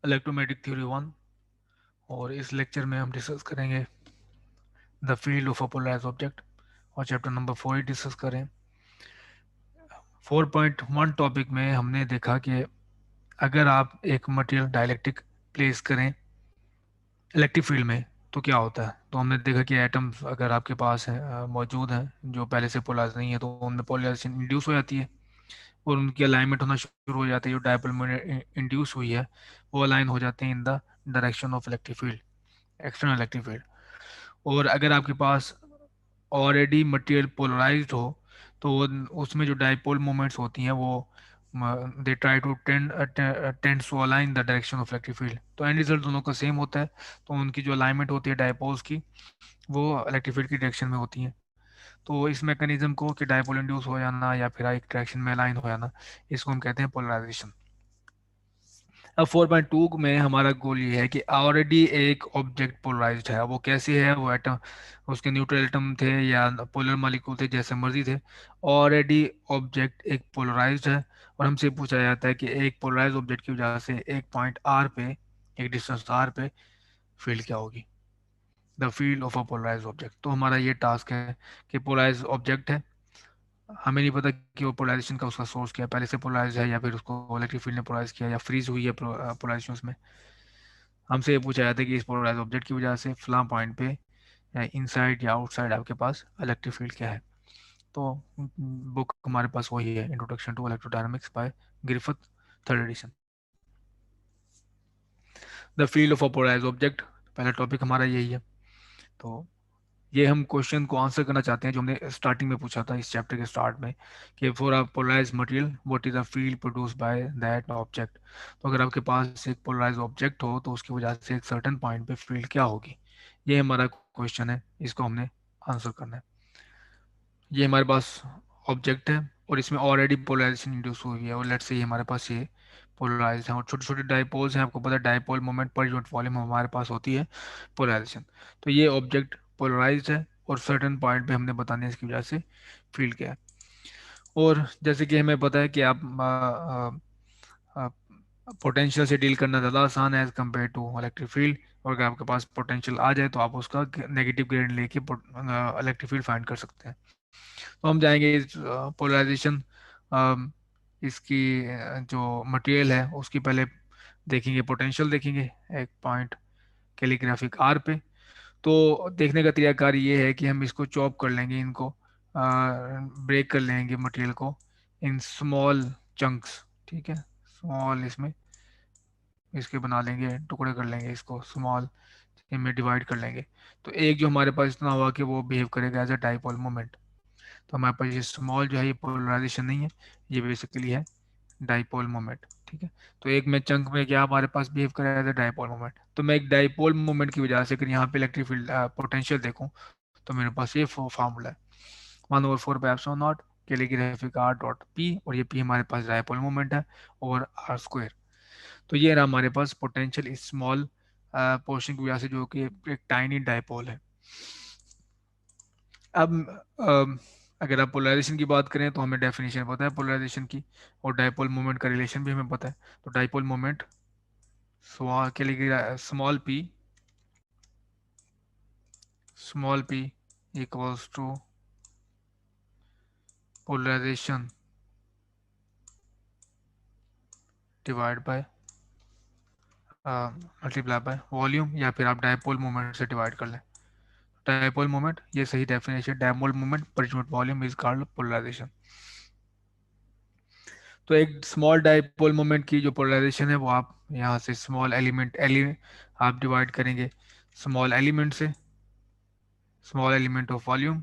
Electromagnetic theory one. और इस lecture में हम डिस्कस करेंगे the field of a polarized object, और चैप्टर नंबर 4 ही डिस्कस करें। 4.1 टॉपिक में हमने देखा कि अगर आप एक मटेरियल डाइलेक्ट्रिक प्लेस करें इलेक्ट्रिक फील्ड में तो क्या होता है। तो हमने देखा कि एटम्स अगर आपके पास है मौजूद हैं जो पहले से पोलराइज नहीं है, तो उनमें पोलराइजेशन इंड्यूस हो जाती है और उनकी अलाइनमेंट होना शुरू हो जाती है। जो डायपोल में इंड्यूस हुई है वो अलाइन हो जाते हैं in the direction of electric field, external electric field. और अगर आपके पास ऑलरेडी मटेरियल पोलराइज्ड हो तो उसमें जो डायपोल मोमेंट्स होती हैं वो they try to tend to align the direction of electric field. तो एंड रिजल्ट दोनों का सेम होता है। तो उनकी जो अलाइनमेंट होती है डायपोल्स की वो इलेक्ट्रिक फील्ड की डायरेक्शन में होती हैं। तो इस मैकेनिज्म को कि डायपोल इंड्यूस हो जाना या फिर एक डायरेक्शन में अलाइन हो जाना, इसको हम कहते हैं पोलराइजेशन। अब 4.2 में हमारा गोल ये है कि ऑलरेडी एक ऑब्जेक्ट पोलराइज्ड है। अब वो कैसे है, वो एटम उसके न्यूट्रल एटम थे या पोलर मॉलिक्यूल थे, जैसे मर्जी थे, ऑलरेडी ऑब्जेक्ट एक पोलराइज्ड है। और हमसे पूछा जाता है कि एक पोलराइज ऑब्जेक्ट की वजह से एक पॉइंट आर पे, एक डिस्टेंस आर पे फील्ड क्या होगी, the field of a polarize object. तो हमारा ये टास्क है कि पोलराइज ऑब्जेक्ट है, हमें नहीं पता कि वो पोलराइजेशन का उसका सोर्स क्या है, पहले से पोलराइज है या फिर उसको इलेक्ट्रिक फील्ड ने पोलराइज किया या फ्रीज हुई है पोलराइजेशन उसमें। हमसे ये पूछा जाता है कि इस पोलराइज ऑब्जेक्ट की वजह से फलां पॉइंट पे या इनसाइड या आउटसाइड आपके पास इलेक्ट्रिक फील्ड क्या है। तो बुक हमारे पास वही है, introduction to electrodynamics by Griffith, third edition. The field of a polarize object, पहला टॉपिक हमारा यही है। तो ये हम क्वेश्चन को आंसर करना चाहते हैं जो हमने स्टार्टिंग में पूछा था इस चैप्टर के स्टार्ट में, कि for a polarize material what is the field produce by that object. तो अगर आपके पास एक पोलराइज ऑब्जेक्ट हो तो उसकी वजह से एक सर्टेन पॉइंट पे फील्ड क्या होगी, ये हमारा क्वेश्चन है, इसको हमने आंसर करना है। ये हमारे पास ऑब्जेक्ट है और इसमें ऑलरेडी पोलराइजेशन इंड्यूस हुई है, और लेट्स से ये हमारे पास ये पोलराइज है और छोटे छोटे डाइपोल्स हैं। आपको पता है डाइपोल मोमेंट पर यूनिट वॉल्यूम हमारे पास होती है पोलराइजेशन। तो ये ऑब्जेक्ट पोलराइज्ड है और सर्टेन पॉइंट पे हमने बताने इसकी वजह से फील्ड क्या है। और जैसे कि हमें पता है कि आप पोटेंशियल से डील करना ज़्यादा आसान है as compare to electric field. और अगर आपके पास पोटेंशियल आ जाए तो आप उसका नेगेटिव ग्रेड लेके इलेक्ट्रिक फील्ड फाइंड कर सकते हैं। तो हम जाएंगे इस पोलराइजेशन, इसकी जो मटेरियल है उसकी पहले देखेंगे, पोटेंशियल देखेंगे एक पॉइंट कैलीग्राफिक आर पे। तो देखने का तरीकाकार ये है कि हम इसको चॉप कर लेंगे, इनको ब्रेक कर लेंगे मटेरियल को इन स्मॉल चंक्स, ठीक है, स्मॉल इसमें इसके बना लेंगे, टुकड़े कर लेंगे इसको स्मॉल में डिवाइड कर लेंगे। तो एक जो हमारे पास इतना हुआ कि वो बिहेव करेगा एज अ डाइपोल मोमेंट। तो हमारे पास ये स्मॉल जो है ये पोलराइजेशन नहीं है, ये बेसिकली है डाइपोल मोमेंट, ठीक है। तो एक में चंक में क्या हमारे पास बिहेव करेगा एज अ डाइपोल मोमेंट। तो मैं एक डाइपोल मोमेंट की वजह से अगर यहाँ पे इलेक्ट्रिक फील्ड पोटेंशियल देखूँ तो मेरे पास ये फार्मूला है, 1/4 कैलीग्राफिक आर डॉट पी, और ये पी हमारे पास डाइपोल मोमेंट है और आर स्क्वायर। तो ये रहा हमारे पास पोटेंशियल स्मॉल पोर्शन की वजह से जो कि एक टाइनी डाइपोल है। अब अगर आप पोलराइजेशन की बात करें तो हमें डेफिनेशन पता है पोलराइजेशन की, और डाइपोल मोमेंट का रिलेशन भी हमें पता है। तो डाइपोल मोमेंट के लिए small P equals to polarization divide by multiply by volume, या फिर आप डाइपोल मोमेंट से डिवाइड कर लें। डाइपोल मोमेंट, ये सही डेफिनेशन, डाइपोल मोमेंट पर unit volume is called polarization. तो एक स्मॉल डाइपोल मोमेंट की जो पोलराइजेशन है वो आप यहाँ से स्मॉल एलिमेंट आप डिवाइड करेंगे स्मॉल एलिमेंट से, स्मॉल एलिमेंट ऑफ वॉल्यूम।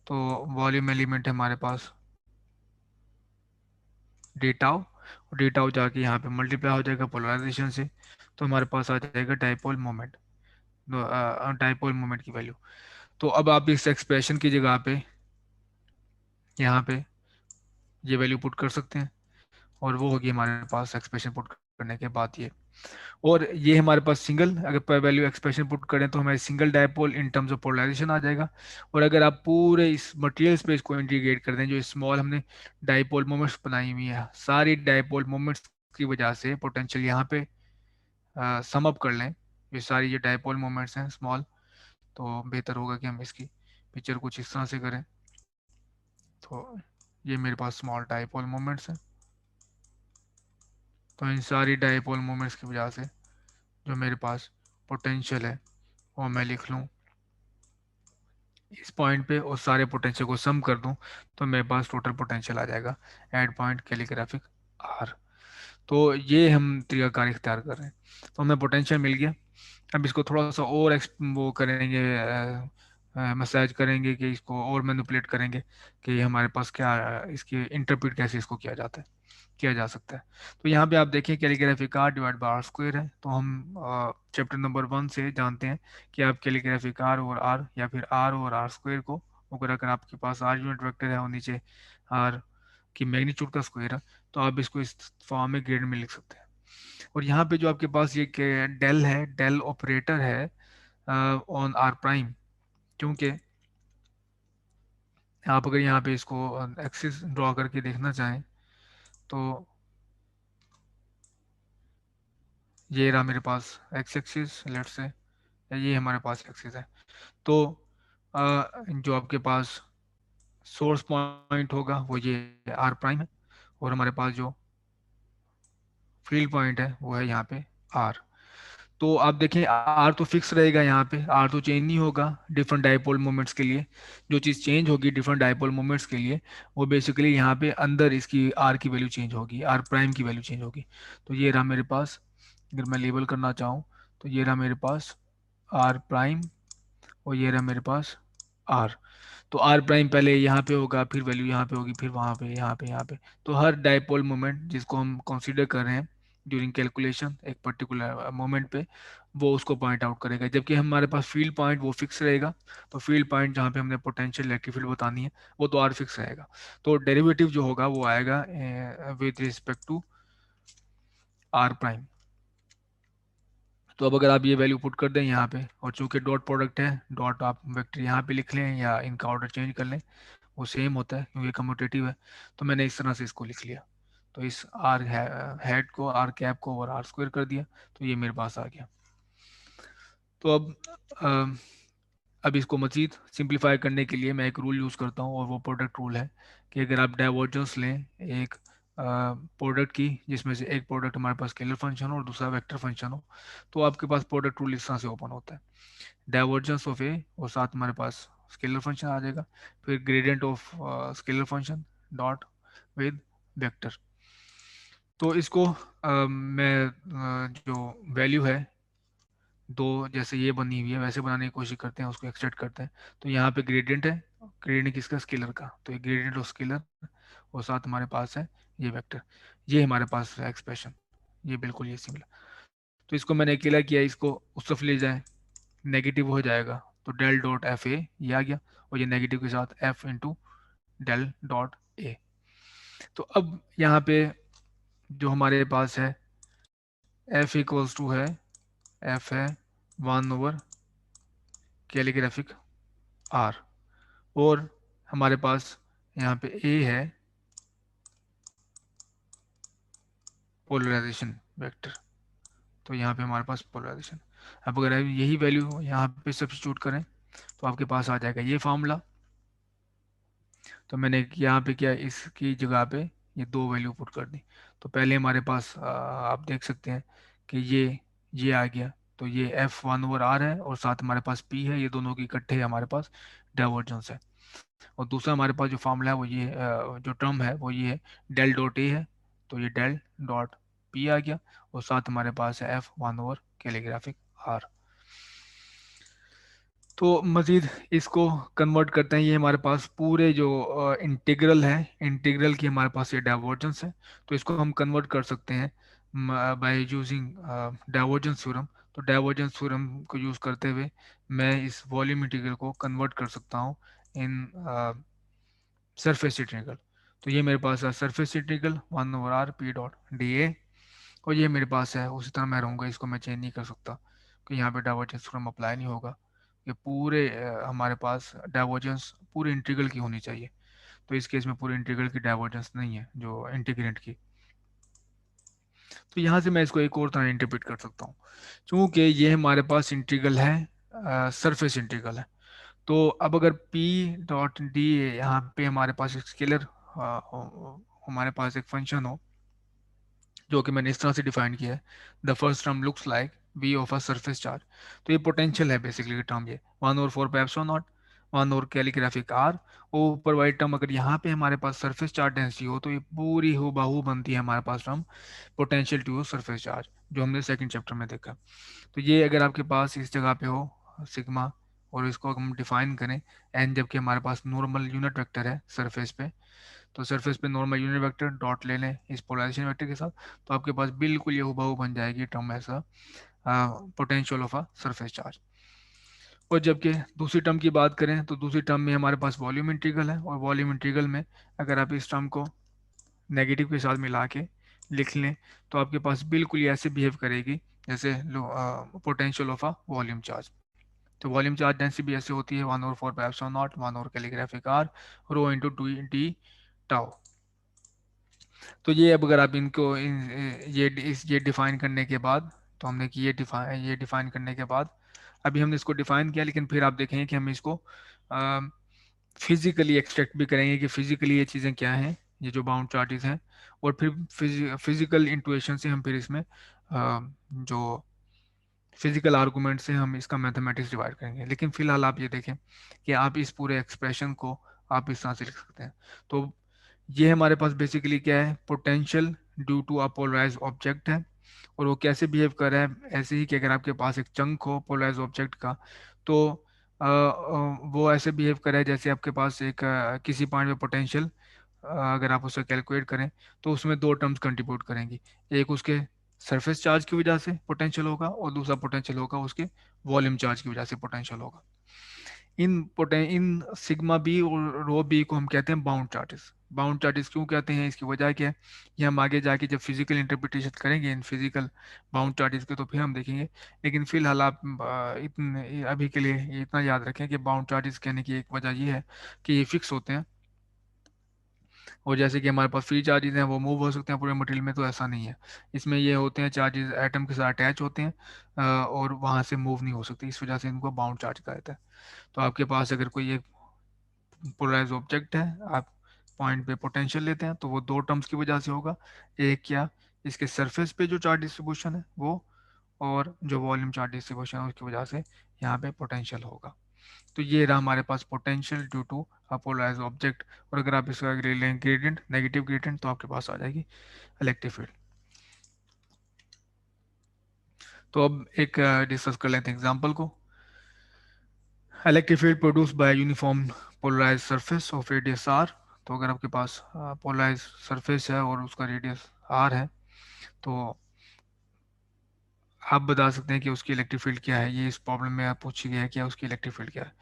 तो वॉल्यूम एलिमेंट है हमारे पास डेटाओ, और डेटाओ जाके यहाँ पे मल्टीप्लाई हो जाएगा पोलराइजेशन से। तो हमारे पास आ जाएगा डाइपोल मोमेंट, डाइपोल मोमेंट की वैल्यू। तो अब आप इस एक्सप्रेशन की जगह पे यहाँ पे ये वैल्यू पुट कर सकते हैं, और वो होगी हमारे पास एक्सप्रेशन पुट करने के बाद ये। और ये हमारे पास सिंगल, अगर वैल्यू एक्सप्रेशन पुट करें तो हमारे single dipole in terms of polarization आ जाएगा। और अगर आप पूरे इस मटेरियल स्पेस को इंटीग्रेट कर दें, जो स्मॉल हमने डायपोल मोमेंट्स बनाई हुई है, सारी डायपोल मोमेंट्स की वजह से पोटेंशियल यहाँ पे सम अप कर लें ये सारी ये डायपोल मोमेंट्स हैं स्मॉल, तो बेहतर होगा कि हम इसकी पिक्चर कुछ इस तरह से करें। तो ये मेरे पास स्मॉल डायपोल मोमेंट्स हैं। तो इन सारी डायपोल मोमेंट्स की वजह से जो मेरे पास पोटेंशियल है वो मैं लिख लूँ इस पॉइंट पे और सारे पोटेंशियल को सम कर दूं तो मेरे पास टोटल पोटेंशियल आ जाएगा एट पॉइंट कैलिग्राफिक आर। तो ये हम तरीकाकार इख्तियार कर रहे हैं। तो हमें पोटेंशियल मिल गया। अब इसको थोड़ा सा और वो करेंगे, मसाज करेंगे कि इसको और मैनिपुलेट करेंगे कि हमारे पास क्या इसकी इंटरप्रेट कैसे इसको किया जाता है, किया जा सकता है। तो यहाँ पे आप देखिए calligraphic R divide by R square है। तो हम चैप्टर नंबर 1 से जानते हैं कि आप कैलीग्राफिक आर और आर या फिर आर और आर स्क्वायर को अगर अगर आपके पास आर यूनिट वेक्टर है और नीचे आर की मैग्नीट्यूड का स्क्वायर है तो आप इसको इस फॉर्म में ग्रेड में लिख सकते हैं। और यहाँ पे जो आपके पास ये डेल है, डेल ऑपरेटर है ऑन आर प्राइम, क्योंकि आप अगर यहाँ पे इसको एक्सिस ड्रॉ करके देखना चाहें तो ये रहा मेरे पास एक्स एक्सिस लेट से, ये हमारे पास एक्सिस है। तो जो आपके पास सोर्स पॉइंट होगा वो ये आर प्राइम है और हमारे पास जो फील्ड पॉइंट है वो है यहाँ पे आर। तो आप देखें आर तो फिक्स रहेगा, यहाँ पे आर तो चेंज नहीं होगा डिफरेंट डाइपोल मोमेंट्स के लिए। जो चीज़ चेंज होगी डिफरेंट डाइपोल मोमेंट्स के लिए वो बेसिकली यहाँ पे अंदर इसकी आर की वैल्यू चेंज होगी, आर प्राइम की वैल्यू चेंज होगी। तो ये रहा मेरे पास, अगर मैं लेबल करना चाहूँ तो ये रहा मेरे पास आर प्राइम और ये रहा मेरे पास आर। तो आर प्राइम पहले यहाँ पे होगा, फिर वैल्यू यहाँ पे होगी, फिर वहाँ पे, यहाँ पे, यहाँ पे। तो हर डाइपोल मोमेंट जिसको हम कंसीडर कर रहे हैं ड्यूरिंग कैलकुलेशन एक पर्टिकुलर मोमेंट पे वो उसको पॉइंट आउट करेगा। जबकि हमारे पास फील्ड पॉइंट वो फिक्स रहेगा। तो फील्ड पॉइंट जहाँ पे हमने पोटेंशियल इलेक्ट्रिक फील्ड बतानी है वो तो आर फिक्स रहेगा। तो डेरिवेटिव जो होगा वो आएगा with respect to R prime. तो अब अगर आप ये वैल्यू पुट कर दें यहाँ पे और चूंकि डॉट प्रोडक्ट है, डॉट आप वेक्टर यहाँ पे लिख लें या इनका ऑर्डर चेंज कर लें वो सेम होता है क्योंकि कम्यूटेटिव है। तो मैंने इस तरह से इसको लिख लिया। तो इस आर हेड को, आर कैप को और आर स्क्वायर कर दिया। तो ये मेरे पास आ गया। तो अब इसको मजीद सिंप्लीफाई करने के लिए मैं एक रूल यूज़ करता हूँ और वो प्रोडक्ट रूल है कि अगर आप डाइवर्जेंस लें एक प्रोडक्ट की जिसमें से एक प्रोडक्ट हमारे पास स्केलर फंक्शन हो और दूसरा वेक्टर फंक्शन हो तो आपके पास प्रोडक्ट रूल इस तरह से ओपन होता है। डाइवर्जेंस ऑफ ए और साथ हमारे पास स्केलर फंक्शन आ जाएगा, फिर gradient of scalar function dot with vector. तो इसको मैं जो वैल्यू है दो जैसे ये बनी हुई है वैसे बनाने की कोशिश करते हैं, उसको एक्सट्रैक्ट करते हैं। तो यहाँ पे ग्रेडियंट है, ग्रेडियंट किसका, स्केलर का। तो ये ग्रेडियंट ऑफ स्केलर और साथ हमारे पास है ये वेक्टर। ये हमारे पास है एक्सप्रेशन, ये बिल्कुल ये सिमिलर। तो इसको मैंने अकेला किया, इसको उस तरफ ले जाए नेगेटिव हो जाएगा। तो डेल डॉट एफ ए ये आ गया और ये नेगेटिव के साथ F into del dot A. तो अब यहाँ पे जो हमारे पास है एफ इक्वल्स टू है, एफ है 1 ओवर कैलीग्राफिक आर और हमारे पास यहाँ पे ए है पोलराइजेशन वेक्टर। तो यहाँ पे हमारे पास पोलराइजेशन। अब अगर यही वैल्यू यहाँ पे सब्स्टिट्यूट करें तो आपके पास आ जाएगा ये फार्मूला। तो मैंने यहाँ पे क्या इसकी जगह पे ये दो वैल्यू पुट कर दी। तो पहले हमारे पास आप देख सकते हैं कि ये आ गया। तो ये F1/R है और साथ हमारे पास P है, ये दोनों की इकट्ठे हमारे पास डाइवर्जेंस है। और दूसरा हमारे पास जो फॉर्मूला है वो ये जो टर्म है वो ये है डेल डॉट ए है। तो ये डेल डॉट पी आ गया और साथ हमारे पास है F1 ओवर कैलीग्राफिक आर। तो मज़ीद इसको कन्वर्ट करते हैं, ये हमारे पास पूरे जो इंटीग्रल है, इंटीग्रल की हमारे पास ये डाइवर्जेंस है। तो इसको हम कन्वर्ट कर सकते हैं बाय यूजिंग डाइवर्जेंस थ्योरम। तो डाइवर्जेंस थ्योरम को यूज़ करते हुए मैं इस वॉल्यूम इंटीग्रल को कन्वर्ट कर सकता हूँ इन सरफेस इंटीग्रल। तो ये मेरे पास है surface integral 1/r P dot D A और ये मेरे पास है उसी तरह मैं रहूँगा, इसको मैं चेंज नहीं कर सकता कि यहाँ पे डाइवर्जेंस थ्योरम अप्लाई नहीं होगा। ये पूरे हमारे पास डाइवर्जेंस पूरे इंटीग्रल की होनी चाहिए। तो इस केस में पूरे इंटीग्रल की डाइवर्जेंस नहीं है जो इंटीग्रेंट की। तो यहाँ से मैं इसको एक और तरह इंटरप्रेट कर सकता हूँ, क्योंकि ये हमारे पास इंटीग्रल है, सरफेस इंटीग्रल है। तो अब अगर P डॉट डी, यहाँ पे हमारे पास एक स्केलर, हमारे पास एक फंक्शन हो जो कि मैंने इस तरह से डिफाइन किया है, the first term looks like V of a surface charge. तो ये पोटेंशियल है बेसिकली टर्म, ये 1/4 पे एप्सिलॉन नॉट, 1/4 कैलिग्राफिक आर। ऊपर वाली टर्म अगर यहाँ पे हमारे पास सरफेस चार्ज डेंसिटी हो तो ये पूरी हूबहू बनती है हमारे पास term potential to surface charge, जो हमने सेकंड चैप्टर में देखा। तो ये अगर आपके पास इस जगह पे हो सिग्मा, और इसको हम डिफाइन करें एन, जबकि हमारे पास नॉर्मल यूनिट वेक्टर है सरफेस पे, तो सरफेस पे नॉर्मल यूनिट वेक्टर डॉट ले लें इस पोलराइजेशन वेक्टर के साथ, तो आपके पास बिल्कुल ये हुबहू बन जाएगी टर्म ऐसा, potential of a surface charge. और जबकि दूसरी टर्म की बात करें तो दूसरी टर्म में हमारे पास वॉल्यूम इंटीग्रल है, और वॉल्यूम इंटीग्रल में अगर आप इस टर्म को नेगेटिव के साथ मिला के लिख लें तो आपके पास बिल्कुल ये ऐसे बिहेव करेगी जैसे potential of a volume charge. तो वॉल्यूम चार्ज डेंसिटी भी ऐसे होती है 1/4 pi epsilon naught, 1/4 calligraphic r, rho into to d tau. तो ये अब अगर आप इनको ये डिफाइन करने के बाद, तो हमने कि ये डिफाइन करने के बाद, अभी हमने इसको डिफाइन किया, लेकिन फिर आप देखेंगे कि हम इसको फिजिकली एक्सट्रैक्ट भी करेंगे कि फिजिकली ये चीज़ें क्या हैं, ये जो बाउंड चार्जेस हैं। और फिर फिजिकल इंटुइशन से हम फिर इसमें जो फिजिकल आर्गूमेंट से हम इसका मैथमेटिक्स डिवाइड करेंगे। लेकिन फिलहाल आप ये देखें कि आप इस पूरे एक्सप्रेशन को आप इस तरह से लिख सकते हैं। तो ये हमारे पास बेसिकली क्या है, potential due to a polarize object है। और वो कैसे बिहेव कर रहा है, ऐसे ही कि अगर आपके पास एक चंक हो पोलराइज ऑब्जेक्ट का, तो वो ऐसे बिहेव कर रहा है जैसे आपके पास एक किसी पॉइंट पे पोटेंशियल, अगर आप उसे कैलकुलेट करें तो उसमें दो टर्म्स कंट्रीब्यूट करेंगी। एक उसके सरफेस चार्ज की वजह से पोटेंशियल होगा, और दूसरा पोटेंशियल होगा उसके वॉल्यूम चार्ज की वजह से पोटेंशियल होगा। इन सिग्मा बी और रो बी को हम कहते हैं बाउंड चार्जेस। बाउंड चार्जेस क्यों कहते हैं, इसकी वजह क्या है, ये हम आगे जाके जब फिजिकल इंटरप्रिटेशन करेंगे इन फिजिकल बाउंड चार्जेस के तो फिर हम देखेंगे। लेकिन फिलहाल आप इतने अभी के लिए ये इतना याद रखें कि बाउंड चार्जेस कहने की एक वजह ये है कि ये फिक्स होते हैं, और जैसे कि हमारे पास फ्री चार्जेस हैं वो मूव हो सकते हैं पूरे मटेरियल में, तो ऐसा नहीं है। इसमें ये होते हैं चार्जेस एटम के साथ अटैच होते हैं, और वहाँ से मूव नहीं हो सकते, इस वजह से इनको बाउंड चार्ज कहा जाता है। तो आपके पास अगर कोई एक पोलराइज ऑब्जेक्ट है, आप पॉइंट पे पोटेंशियल लेते हैं तो वो दो टर्म्स की वजह से होगा। एक क्या, इसके सरफेस पे जो चार्ज डिस्ट्रीब्यूशन है वो, और जो वॉल्यूम चार्ज डिस्ट्रीब्यूशन है उसकी वजह से यहाँ पे पोटेंशियल होगा। तो ये रहा हमारे पास potential due to a polarize object. और अगर आप इसका ले लें ग्रेडियंट, नेगेटिव ग्रेडियंट, तो आपके पास आ जाएगी इलेक्ट्रिक फील्ड। तो अब एक डिस्कस कर लेते हैं एग्जांपल को। Electric field produce by uniform polarize surface of radius R. तो अगर आपके पास पोलराइज सरफेस है और उसका रेडियस आर है, तो आप बता सकते हैं कि उसकी इलेक्ट्रिक फील्ड क्या है। ये इस प्रॉब्लम में आप पूछी गया है कि उसकी इलेक्ट्रिक फील्ड क्या है।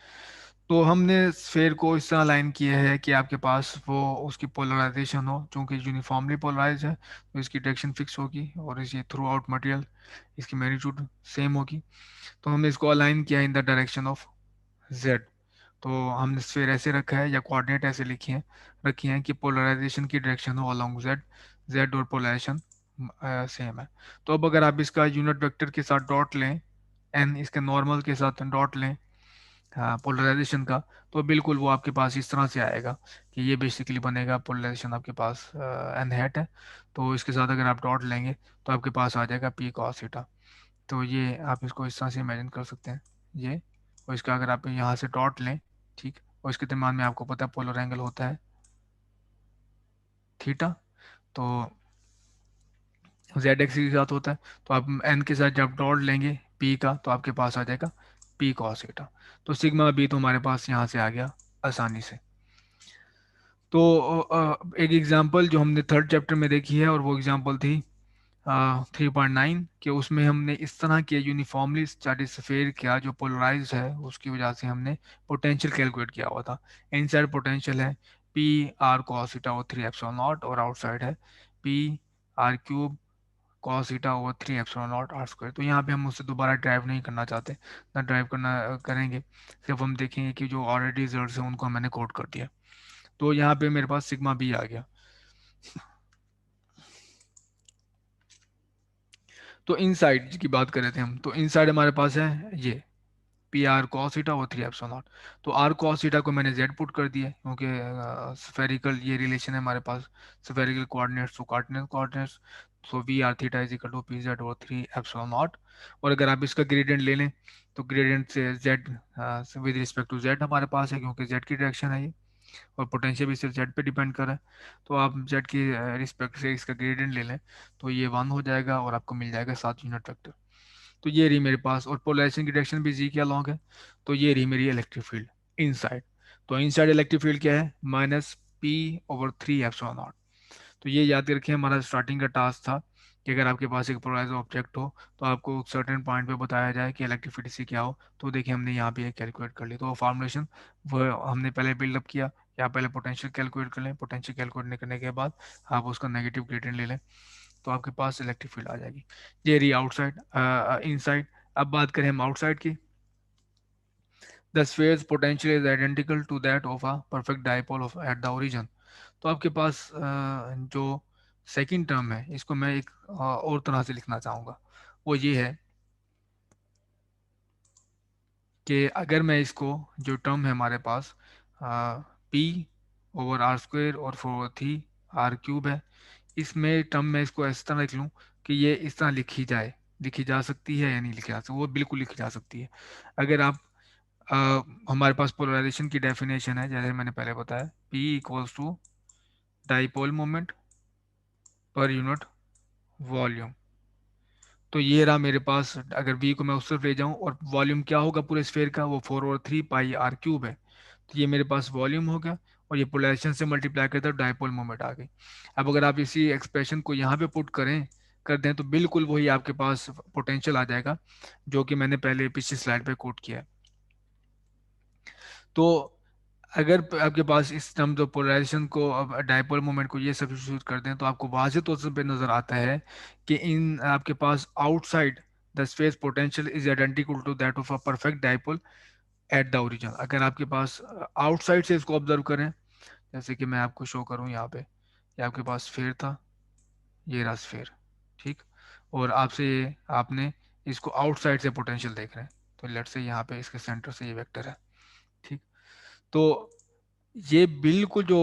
तो हमने स्फेयर को इस तरह अलाइन किया है कि आपके पास वो उसकी पोलराइजेशन हो, चूंकि यूनिफॉर्मली पोलराइज है तो इसकी डायरेक्शन फिक्स होगी, और इसी थ्रू आउट मटेरियल इसकी मैग्नीट्यूड सेम होगी। तो हमने इसको अलाइन किया in the direction of Z. तो हमने स्फेयर ऐसे रखा है या कोऑर्डिनेट ऐसे लिखे हैं रखी हैं कि पोलराइजेशन की डायरेक्शन हो अलोंग जेड, जेड और पोलराइजेशन सेम है। तो अब अगर आप इसका यूनिट वेक्टर के साथ डॉट लें, एन इसके नॉर्मल के साथ डॉट लें, हाँ पोलराइजेशन का, तो बिल्कुल वो आपके पास इस तरह से आएगा कि ये बेसिकली बनेगा पोलराइजेशन आपके पास एन हैट है। तो इसके साथ अगर आप डॉट लेंगे तो आपके पास आ जाएगा पी कॉस थीटा। तो ये आप इसको इस तरह से इमेजिन कर सकते हैं ये। और इसका अगर आप यहाँ से डॉट लें, ठीक, और इसके दरम्यान में आपको पता है पोलर एंगल होता है थीटा, तो जेड एक्सिस के साथ होता है। तो आप एन के साथ जब डॉट लेंगे पी का तो आपके पास आ जाएगा पी कॉस थीटा। तो सिग्मा बी तो हमारे पास यहाँ से आ गया आसानी से। तो एक एग्जांपल जो हमने थर्ड चैप्टर में देखी है, और वो एग्जांपल थी 3.9, कि उसमें हमने इस तरह के यूनिफॉर्मली चार्ज स्फेयर किया जो पोलराइज है, उसकी वजह से हमने पोटेंशियल कैलकुलेट किया हुआ था। इनसाइड पोटेंशियल है P R cos theta over 3 epsilon naught, और आउटसाइड है P R cube cos theta over 3 epsilon naught R square. तो यहाँ पे हम उससे दोबारा ड्राइव नहीं करना चाहते, ना ड्राइव करना करेंगे, सिर्फ हम देखेंगे कि जो ऑलरेडी रिजल्ट है उनको मैंने कोड कर दिया। तो यहाँ पे मेरे पास सिग्मा बी आ गया। तो इनसाइड की बात कर रहे थे हम, तो इनसाइड हमारे पास है ये पी आर कॉस थीटा और 3 एप्सिलॉन नॉट। तो आर कॉस थीटा को मैंने जेड पुट कर दिया है, क्योंकि स्फेरिकल ये रिलेशन है हमारे पास, spherical coordinates to cartesian coordinates. So we are theta is equal to p z और 3 एप्सिलॉन नॉट। और अगर आप इसका ग्रेडियंट ले लें तो ग्रेडियंट से Z with respect to Z हमारे पास है, क्योंकि जेड की डायरेक्शन है ये, और पोटेंशियल भी सिर्फ जेड पे डिपेंड कर रहा है। तो आप जेड की रिस्पेक्ट से इसका ग्रेडियंट ले लें तो ये 1 हो जाएगा और आपको मिल जाएगा 7 यूनिट वेक्टर। तो ये रही मेरे पास, और पोलराइजेशन की डायरेक्शन भी जी के अलॉन्ग है। तो ये रही मेरी इलेक्ट्रिक फील्ड इनसाइड। तो इनसाइड इलेक्ट्रिक फील्ड क्या है, -P/3 एप्सिलॉन नॉट। तो ये याद रखिए, हमारा स्टार्टिंग का टास्क था कि अगर आपके पास एक पोलराइज ऑब्जेक्ट हो तो आपको सर्टेन पॉइंट पे बताया जाए कि इलेक्ट्रिक फील्ड से क्या हो। तो देखिए हमने यहाँ पे कैलकुलेट कर ली, तो फॉर्मुलेशन वो हमने पहले बिल्डअप किया। या पहले पोटेंशियल कैलकुलेट कर लें, पोटेंशियल कैलकुलेट करने के बाद आप उसका नेगेटिव ग्रेडियंट ले लें, तो आपके पास इलेक्ट्रिक फील्ड आ जाएगी। ये रही आउटसाइड इनसाइड। अब बात करें हम आउटसाइड की। The sphere's potential is identical to that of a perfect dipole of at the origin. तो आपके पास जो सेकंड टर्म है इसको मैं एक और तरह से लिखना चाहूँगा। वो ये है कि अगर मैं इसको, जो टर्म है हमारे पास P/r² और 4 3 r³ है, इसमें टर्म में इसको इस तरह लिख लूँ कि ये इस तरह लिखी जा सकती है या नहीं लिखी जा सकती, वो बिल्कुल लिखी जा सकती है। अगर आप अ, हमारे पास पोलराइजेशन की डेफिनेशन है, जैसे मैंने पहले बताया, P=, डाइपोल मोमेंट पर यूनिट वॉल्यूम। तो ये रहा मेरे पास, अगर V को मैं उस तरफ ले जाऊं, और वॉल्यूम क्या होगा पूरे स्फेयर का, वो 4/3 πr³ है। तो ये मेरे पास वॉल्यूम हो गया, और ये पोलराइजेशन से मल्टीप्लाई करते हैं डाइपोल मोमेंट आ गई। अब अगर आप इसी एक्सप्रेशन को यहाँ पे पुट कर दें तो बिल्कुल वही आपके पास पोटेंशियल आ जाएगा, जो कि मैंने पहले पिछली स्लाइड पे कोट किया है। तो अगर आपके पास इस टर्म्स ऑफ पोलराइजेशन को, अब डायपोल मोमेंट को ये सब्स्टिट्यूट कर दें, तो आपको वाज़ेह तौर पे नजर आता है कि इन आपके पास outside the space potential is identical to that of a perfect dipole at the origin. अगर आपके पास आउटसाइड से इसको ऑब्जर्व करें, जैसे कि मैं आपको शो करूं यहाँ पे, ये आपके पास स्फेयर था, ये रहा स्फेयर, ठीक। और आपसे आपने इसको आउटसाइड से पोटेंशियल देख रहे हैं, तो लेट्स से यहाँ पे इसके सेंटर से ये वेक्टर है, ठीक। तो ये बिल्कुल जो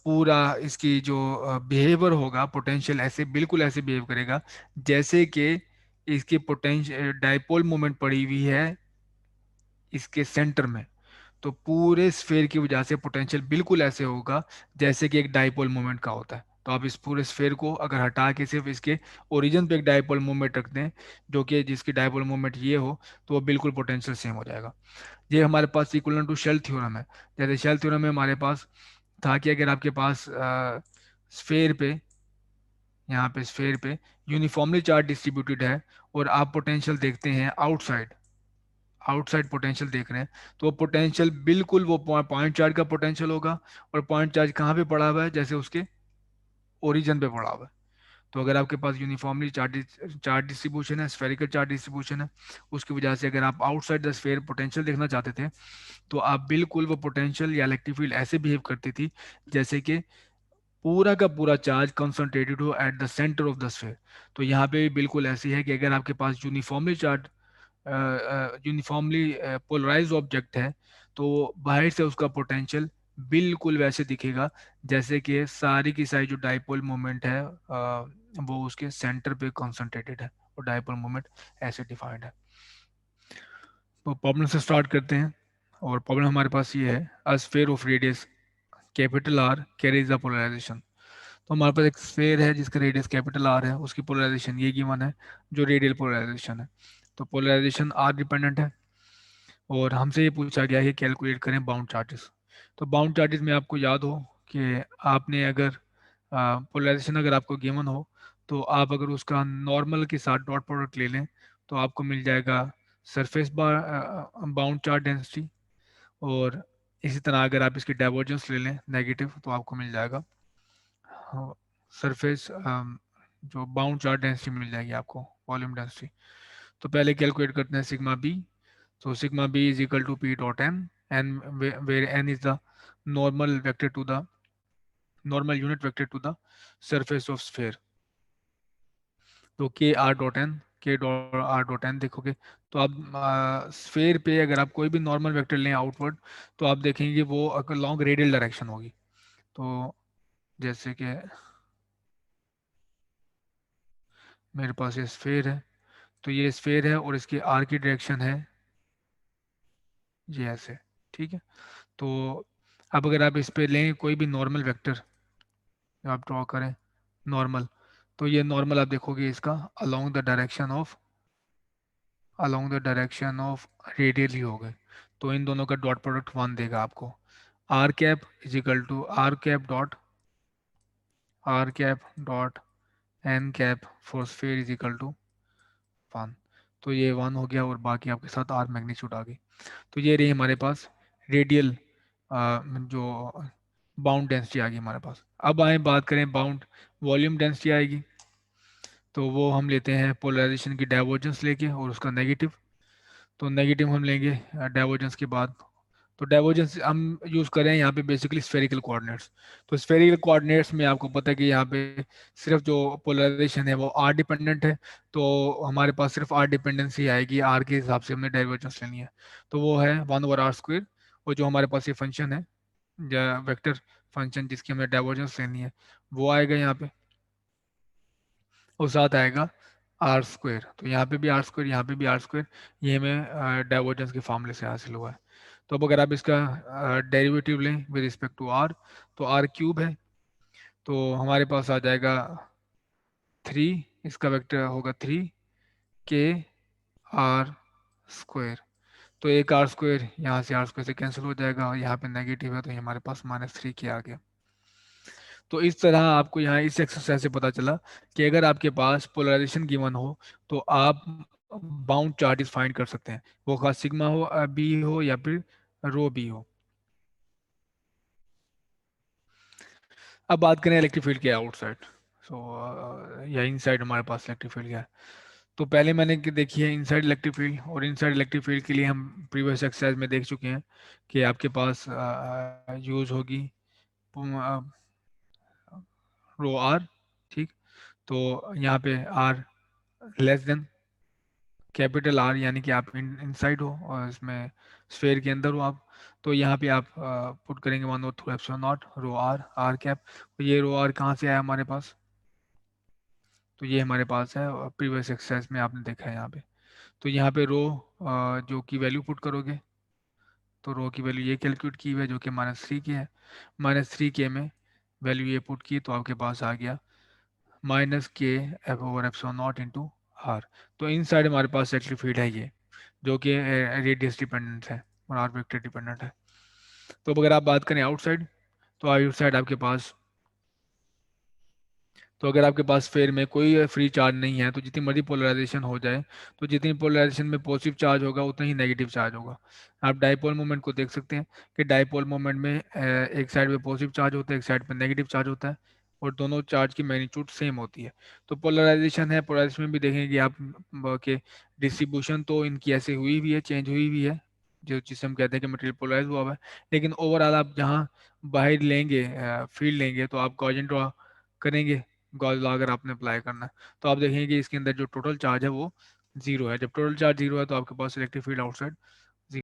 पूरा इसकी जो बिहेवियर होगा, पोटेंशियल ऐसे बिल्कुल ऐसे बिहेव करेगा जैसे कि इसकी पोटेंशियल डाइपोल मोमेंट पड़ी हुई है इसके सेंटर में। तो पूरे स्फेयर की वजह से पोटेंशियल बिल्कुल ऐसे होगा जैसे कि एक डाइपोल मोमेंट का होता है। तो आप इस पूरे स्फेयर को अगर हटा के सिर्फ इसके ओरिजिन पे एक डाइपोल मोमेंट रख दें, जो कि जिसकी डाइपोल मोमेंट ये हो, तो वो बिल्कुल पोटेंशियल सेम हो जाएगा। ये हमारे पास इक्वल टू शेल थ्योरम है। जैसे शेल थ्योरम में हमारे पास था कि अगर आपके पास स्फेयर पे, यहाँ पे स्फेयर पे यूनिफॉर्मली चार्ज डिस्ट्रीब्यूटेड है, और आप पोटेंशियल देखते हैं आउटसाइड, आउटसाइड पोटेंशियल देख रहे हैं, तो वो पोटेंशियल बिल्कुल वो पॉइंट चार्ज का पोटेंशियल होगा। और पॉइंट चार्ज कहाँ पे पड़ा हुआ है, जैसे उसके ओरिजिन पे पड़ा हुआ है। तो अगर आपके पास यूनिफॉर्मली चार्ज डिस्ट्रीब्यूशन है, स्फेरिकल चार्ज डिस्ट्रीब्यूशन है, उसकी वजह से अगर आप आउटसाइड द स्फेयर पोटेंशियल देखना चाहते थे, तो आप बिल्कुल वो पोटेंशियल या इलेक्ट्रिक फील्ड ऐसे बिहेव करती थी जैसे कि पूरा का पूरा चार्ज कंसंट्रेटेड हो at the centre of the sphere. तो यहाँ पे भी बिल्कुल ऐसी है कि अगर आपके पास यूनिफॉर्मली पोलराइज ऑब्जेक्ट है, तो बाहर से उसका पोटेंशियल बिल्कुल वैसे दिखेगा जैसे कि सारी की सारी जो डाइपोल मोमेंट है वो उसके सेंटर पे कंसंट्रेटेड है, और डाइपोल मोमेंट ऐसे डिफाइंड है। तो प्रॉब्लम से स्टार्ट करते हैं। और प्रॉब्लम हमारे पास ये है, a sphere of radius capital R carries the polarization. तो हमारे पास एक स्फीयर है जिसका रेडियस कैपिटल आर है, उसकी पोलराइजेशन ये गिवन है, जो रेडियल पोलराइजेशन है। तो पोलराइजेशन आर डिपेंडेंट है, और हमसे ये पूछा गया है कि कैलकुलेट करें बाउंड चार्जेस। तो बाउंड चार्जेस में आपको याद हो कि आपने अगर पोलराइजेशन अगर आपको गिवन हो, तो आप अगर उसका नॉर्मल के साथ डॉट प्रोडक्ट ले लें, तो आपको मिल जाएगा सरफेस बाउंड चार्ज डेंसिटी। और इसी तरह अगर आप इसकी डाइवर्जेंस ले लें नेगेटिव, तो आपको मिल जाएगा सरफेस जो बाउंड चार्ज डेंसिटी मिल जाएगी आपको, वॉल्यूम डेंसिटी। तो पहले कैलकुलेट करते हैं sigma B. So sigma b is equal to p dot n, and where n is the normal vector to the normal unit vector to the surface of sphere. तो के R dot N देखोगे, तो आप sphere पे अगर आप कोई भी नॉर्मल वेक्टर लें आउटवर्ड, तो आप देखेंगे वो लॉन्ग रेडियल डायरेक्शन होगी। तो जैसे कि मेरे पास ये स्फेयर है, तो ये स्फेयर है और इसकी आर की डायरेक्शन है ये ऐसे, ठीक है। तो अब अगर आप इस पे लें कोई भी नॉर्मल वेक्टर, आप ड्रॉ करें नॉर्मल, तो ये नॉर्मल आप देखोगे इसका along the direction of radial ही होगा। तो इन दोनों का डॉट प्रोडक्ट वन देगा आपको। R cap is equal to R cap dot N cap for sphere is equal to one. तो ये वन हो गया और बाकी आपके साथ आर मैग्नीट्यूड आ गई। तो ये रही हमारे पास रेडियल जो बाउंड डेंसिटी आ गई हमारे पास। अब आए बात करें बाउंड वॉल्यूम डेंसिटी आएगी, तो वो हम लेते हैं पोलराइजेशन की डाइवर्जेंस लेके और उसका नेगेटिव। तो नेगेटिव हम लेंगे डाइवर्जेंस के बाद। तो डाइवर्जेंस हम यूज़ करें यहाँ पे बेसिकली स्फेरिकल कोऑर्डिनेट्स। तो स्फेरिकल कोऑर्डिनेट्स में आपको पता है कि यहाँ पे सिर्फ जो पोलराइजेशन है वो आर डिपेंडेंट है, तो हमारे पास सिर्फ आर डिपेंडेंसी आएगी, आर के हिसाब से हमने डाइवर्जेंस लेनी है। तो वो है 1/r²। और जो हमारे पास ये फंक्शन है या वेक्टर फंक्शन जिसकी हमें डाइवर्जेंस लेनी है, वो आएगा यहाँ पे, और साथ आएगा r²। तो यहाँ पे भी r², यहाँ पे भी r²। ये हमें डाइवर्जेंस के फार्मूले से हासिल हुआ है। तो अब अगर आप इसका डेरिवेटिव लें विद रिस्पेक्ट टू r, तो r³ है, तो हमारे पास आ जाएगा 3, इसका वेक्टर होगा 3 k r²। तो एक r², यहाँ से r² से कैंसिल हो जाएगा, और यहाँ पे नेगेटिव है तो ये हमारे पास -3k आ गया। तो इस तरह आपको यहाँ इस एक्सरसाइज से पता चला कि अगर आपके पास पोलराइजेशन गिवन हो, तो आप बाउंड चार्जेस फाइंड कर सकते हैं, वो खास सिग्मा हो, बी हो, या फिर रो बी हो। अब बात करें इलेक्ट्रिक फील्ड के आउटसाइड, या इनसाइड हमारे पास इलेक्ट्रिक फील्ड क्या है। तो पहले मैंने देखी है इनसाइड इलेक्ट्रिक फील्ड, और इनसाइड इलेक्ट्रिक फील्ड के लिए हम प्रीवियस एक्सरसाइज में देख चुके हैं कि आपके पास यूज होगी रो आर, ठीक। तो यहाँ पे R less than capital R, यानी कि आप इनसाइड हो और इसमें स्फेयर के अंदर हो आप। तो यहाँ पे आप पुट करेंगे 1/2 epsilon naught rho R R cap. तो ये रो आर कहाँ से आया हमारे पास, तो ये हमारे पास है प्रीवियस एक्सरसाइज में आपने देखा है यहाँ पे। तो यहाँ पे रो जो की वैल्यू पुट करोगे, तो रो की वैल्यू ये कैलकुलेट की हुई है जो कि -3 की है। -3 के में वैल्यू ये पुट की तो आपके पास आ गया -k/(f/(nॉट) आर। तो इन साइड हमारे पास इलेक्ट्रिक फील्ड है ये, जो कि रेडियस डिपेंडेंट है और आर वेक्टर डिपेंडेंट है। तो अब अगर आप बात करें आउटसाइड, तो आउटसाइड आपके पास, तो अगर आपके पास स्फेयर में कोई फ्री चार्ज नहीं है, तो जितनी मर्जी पोलराइजेशन हो जाए, तो जितनी पोलराइजेशन में पॉजिटिव चार्ज होगा उतना ही नेगेटिव चार्ज होगा। आप डाइपोल मोमेंट को देख सकते हैं कि डाइपोल मोमेंट में एक साइड पे पॉजिटिव चार्ज होता है, एक साइड पे नेगेटिव चार्ज होता है, और दोनों चार्ज की मैग्नीट्यूड सेम होती है। तो पोलराइजेशन है, पोलराइजेशन में भी देखेंगे आप कि डिस्ट्रीब्यूशन तो इनकी ऐसे हुई भी है, चेंज हुई भी है, जो जिसे हम कहते हैं कि मटेरियल पोलराइज हुआ हुआ है। लेकिन ओवरऑल आप जहाँ बाहर लेंगे फील्ड लेंगे, तो आप गॉसियन ड्रॉ करेंगे, गॉस लॉ अगर आपने अप्लाई करना है, तो आप देखेंगे कि इसके अंदर जो टोटल चार्ज है वो जीरो है। जब टोटल चार्ज जीरो है तो आपके पास इलेक्ट्रिक फील्ड आउटसाइड